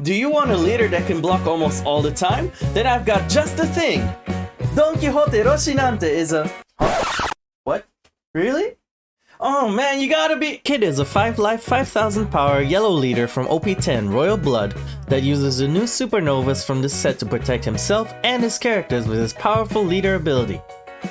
Do you want a leader that can block almost all the time? Then I've got just the thing! Don Quixote Roshinante is a... What? Really? Oh man, you gotta be... Kid is a 5-life, 5000 power yellow leader from OP10 Royal Blood that uses the new supernovas from this set to protect himself and his characters with his powerful leader ability.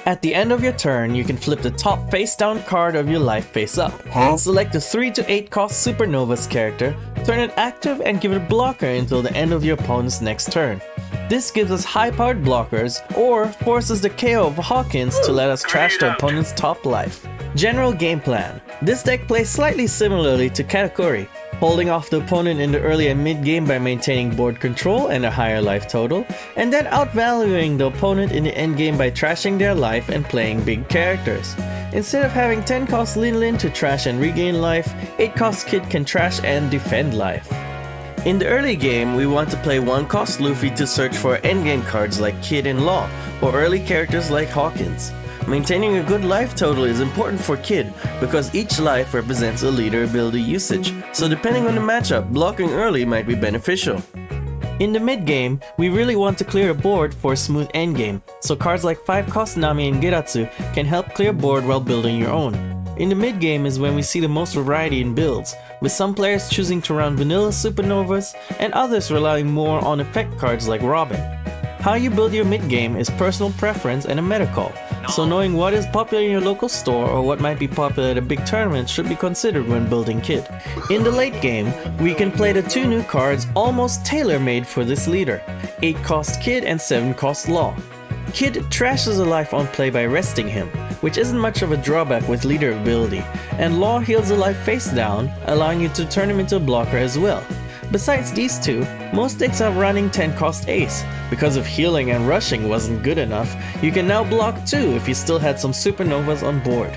At the end of your turn, you can flip the top face down card of your life face up. Select the 3 to 8 cost supernovas character, turn it active and give it a blocker until the end of your opponent's next turn. This gives us high powered blockers or forces the KO of Hawkins to let us trash the opponent's top life. General game plan. This deck plays slightly similarly to Katakuri, holding off the opponent in the early and mid game by maintaining board control and a higher life total, and then outvaluing the opponent in the end game by trashing their life and playing big characters. Instead of having 10 cost Lin Lin to trash and regain life, 8 cost Kid can trash and defend life. In the early game, we want to play 1 cost Luffy to search for endgame cards like Kid and Law, or early characters like Hawkins. Maintaining a good life total is important for Kid because each life represents a leader ability usage, so depending on the matchup, blocking early might be beneficial. In the mid game, we really want to clear a board for a smooth endgame, so cards like 5 cost Nami and Geratsu can help clear board while building your own. In the mid game is when we see the most variety in builds, with some players choosing to run vanilla supernovas and others relying more on effect cards like Robin. How you build your mid game is personal preference and a meta call, so knowing what is popular in your local store or what might be popular at a big tournament should be considered when building Kid. In the late game, we can play the 2 new cards almost tailor-made for this leader, 8 cost Kid and 7 cost Law. Kid trashes a life on play by resting him, which isn't much of a drawback with leader ability, and Law heals a life face down, allowing you to turn him into a blocker as well. Besides these 2, most decks are running 10 cost Ace. Because if healing and rushing wasn't good enough, you can now block 2 if you still had some supernovas on board.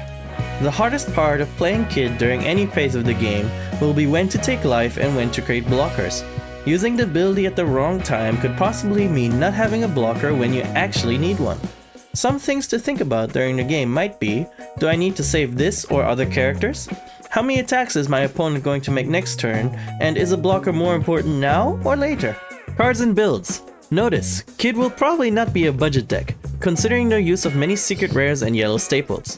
The hardest part of playing Kid during any phase of the game will be when to take life and when to create blockers. Using the ability at the wrong time could possibly mean not having a blocker when you actually need one. Some things to think about during the game might be, do I need to save this or other characters? How many attacks is my opponent going to make next turn, and is a blocker more important now or later? Cards and builds. Notice, Kid will probably not be a budget deck, considering their use of many secret rares and yellow staples.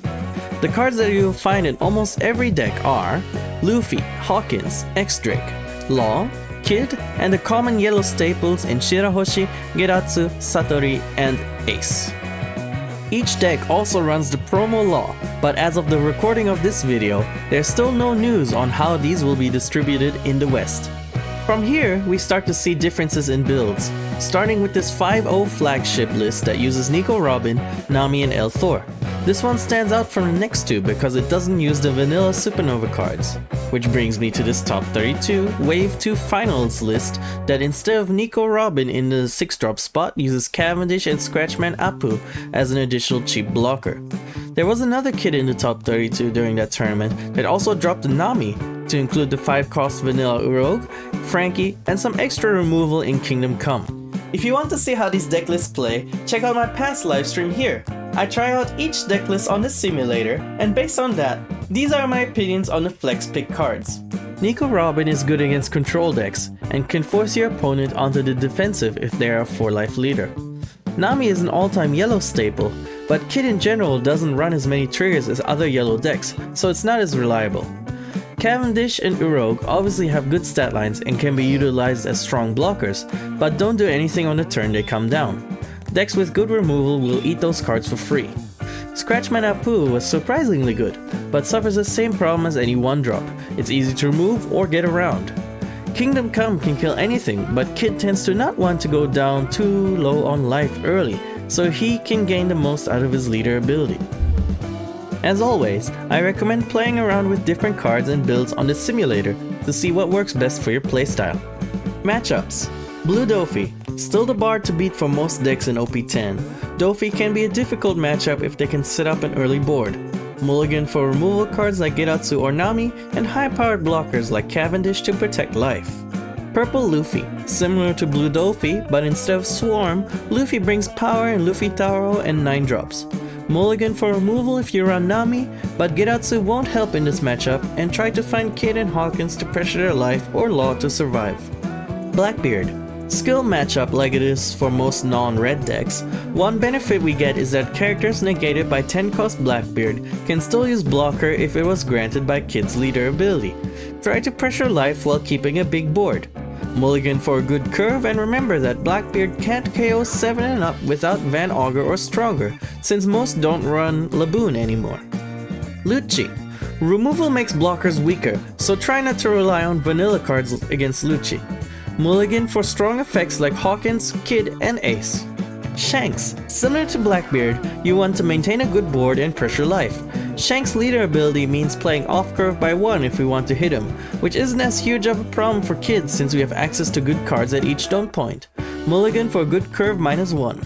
The cards that you will find in almost every deck are Luffy, Hawkins, X-Drake, Law, Kid, and the common yellow staples in Shirahoshi, Geratsu, Satori, and Ace. Each deck also runs the promo Law, but as of the recording of this video, there's still no news on how these will be distributed in the West. From here, we start to see differences in builds, starting with this 5-0 flagship list that uses Nico Robin, Nami, and El Thor. This one stands out from the next 2 because it doesn't use the vanilla supernova cards. Which brings me to this top 32 Wave 2 Finals list that instead of Nico Robin in the 6-drop spot uses Cavendish and Scratchman Apu as an additional cheap blocker. There was another Kid in the top 32 during that tournament that also dropped the Nami to include the 5-cost vanilla Urog, Frankie, and some extra removal in Kingdom Come. If you want to see how these deck lists play, check out my past livestream here. I try out each deck list on the simulator, and based on that, these are my opinions on the flex pick cards. Nico Robin is good against control decks, and can force your opponent onto the defensive if they are a 4-life leader. Nami is an all-time yellow staple, but Kid in general doesn't run as many triggers as other yellow decks, so it's not as reliable. Cavendish and Urog obviously have good stat lines and can be utilized as strong blockers, but don't do anything on the turn they come down. Decks with good removal will eat those cards for free. Scratchman Apu was surprisingly good, but suffers the same problem as any 1-drop. It's easy to remove or get around. Kingdom Come can kill anything, but Kid tends to not want to go down too low on life early, so he can gain the most out of his leader ability. As always, I recommend playing around with different cards and builds on the simulator to see what works best for your playstyle. Matchups. Blue Dofi. Still the bar to beat for most decks in OP10. Dofi can be a difficult matchup if they can set up an early board. Mulligan for removal cards like Geratsu or Nami, and high-powered blockers like Cavendish to protect life. Purple Luffy. Similar to Blue Dofi, but instead of Swarm, Luffy brings power in Luffy Taro and 9-drops. Mulligan for removal if you run Nami, but Geratsu won't help in this matchup, and try to find Kid and Hawkins to pressure their life or Law to survive. Blackbeard. Skill matchup like it is for most non-red decks, one benefit we get is that characters negated by 10 cost Blackbeard can still use blocker if it was granted by Kid's leader ability. Try to pressure life while keeping a big board. Mulligan for a good curve, and remember that Blackbeard can't KO 7 and up without Van Augur or Stronger, since most don't run Laboon anymore. Lucci. Removal makes blockers weaker, so try not to rely on vanilla cards against Lucci. Mulligan for strong effects like Hawkins, Kid, and Ace. Shanks. Similar to Blackbeard, you want to maintain a good board and pressure life. Shanks' leader ability means playing off curve by 1 if we want to hit him, which isn't as huge of a problem for Kids since we have access to good cards at each stone point. Mulligan for a good curve -1.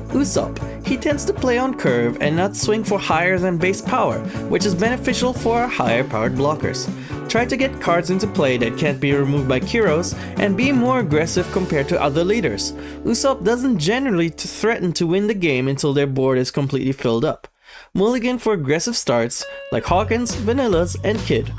Usopp. He tends to play on curve and not swing for higher than base power, which is beneficial for our higher powered blockers. Try to get cards into play that can't be removed by Kyros and be more aggressive compared to other leaders. Usopp doesn't generally threaten to win the game until their board is completely filled up. Mulligan for aggressive starts like Hawkins, Vanillas, and Kid.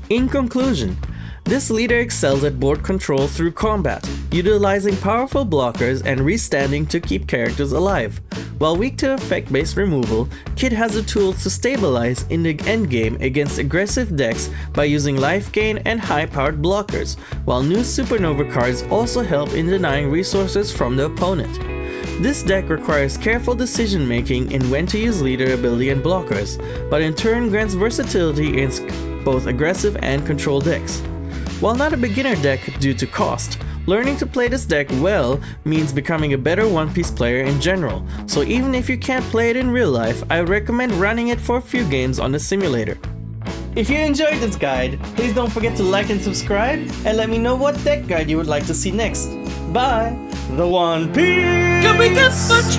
In conclusion, this leader excels at board control through combat, utilizing powerful blockers and restanding to keep characters alive. While weak to effect-based removal, Kid has the tools to stabilize in the endgame against aggressive decks by using life gain and high-powered blockers, while new Supernova cards also help in denying resources from the opponent. This deck requires careful decision making in when to use leader ability and blockers, but in turn grants versatility against both aggressive and control decks. While not a beginner deck due to cost, learning to play this deck well means becoming a better One Piece player in general, so even if you can't play it in real life, I recommend running it for a few games on the simulator. If you enjoyed this guide, please don't forget to like and subscribe, and let me know what deck guide you would like to see next. Bye! The One Piece! Can we get much